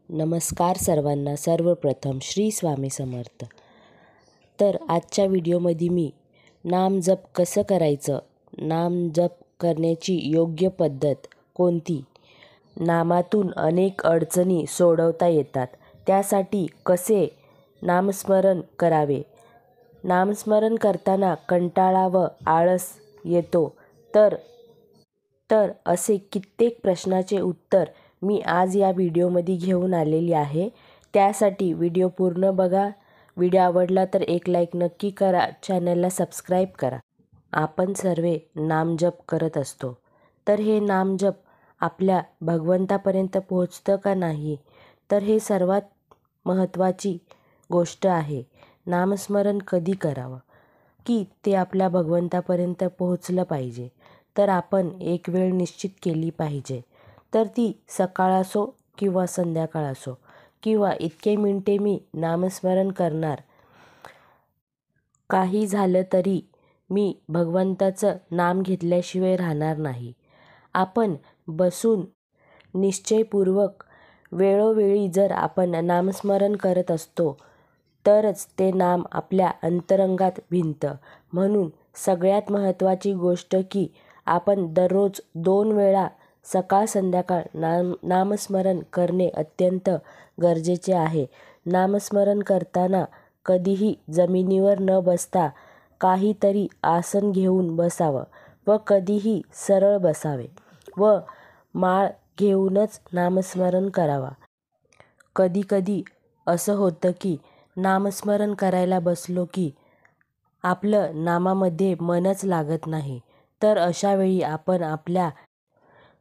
नमस्कार सर्वांना. सर्वप्रथम श्री स्वामी समर्थ. तर आजच्या व्हिडिओमध्ये मी नाम जप कसं करायचं, नाम जप करण्याची योग्य पद्धत कोणती, नामातून अनेक अडचणी सोडवता येतात त्यासाठी कसे नामस्मरण करावे, नामस्मरण करताना कंटाळा व आळस येतो तर असे कित्येक प्रश्नाचे उत्तर मी आज या व्हिडिओमध्ये घेऊन आलेली आहे. त्यासाठी व्हिडिओ पूर्ण बघा. व्हिडिओ आवडला तर एक लाईक नक्की करा, चॅनलला सबस्क्राईब करा. आपण सर्व नामजप करत असतो, तर हे नामजप आपल्या भगवंतापर्यंत पोहोचतं का नाही, तर हे सर्वात महत्त्वाची गोष्ट आहे. नामस्मरण कधी करावं की ते आपल्या भगवंतापर्यंत पोहोचलं पाहिजे, तर आपण एक वेळ निश्चित केली पाहिजे. तर ती सकाळ असो किंवा संध्याकाळ असो, किंवा इतके मिनिटे मी नामस्मरण करणार, काही झालं तरी मी भगवंताचं नाम घेतल्याशिवाय राहणार नाही. आपण बसून निश्चयपूर्वक वेळोवेळी जर आपण नामस्मरण करत असतो तरच ते नाम आपल्या अंतरंगात भिनतं. म्हणून सगळ्यात महत्त्वाची गोष्ट की आपण दररोज 2 वेळा सकाळ संध्याकाळ नामस्मरण करणे अत्यंत गरजेचे आहे. नामस्मरण करताना कधीही जमिनीवर न बसता काहीतरी आसन घेऊन बसावं व कधीही सरळ बसावे व माळ घेऊनच नामस्मरण करावा. कधीकधी असं होतं की नामस्मरण करायला बसलो की आपलं नामामध्ये मनच लागत नाही, तर अशावेळी आपण आपल्या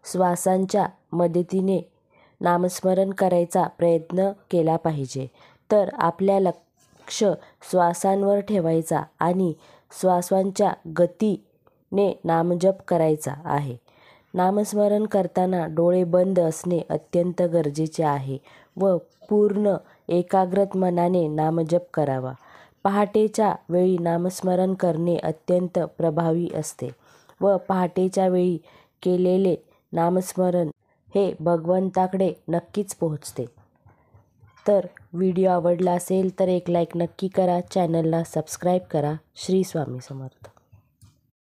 श्वासांच्या मदतीने नामस्मरण करायचा प्रयत्न केला पाहिजे. तर आपल्या लक्ष श्वासांवर ठेवायचा आणि श्वासांच्या गतीने नामजप करायचा आहे. नामस्मरण करताना डोळे बंद असणे अत्यंत गरजेचे आहे व पूर्ण एकाग्र मनाने नामजप करावा. पहाटेच्या वेळी नामस्मरण करणे अत्यंत प्रभावी असते व पहाटेच्या वेळी केलेले नामस्मरण हे भगवंताकडे नक्कीच पोहोचते. तर व्हिडिओ आवडला असेल तर एक लाईक नक्की करा, चॅनलला सबस्क्राईब करा. श्री स्वामी समर्थ.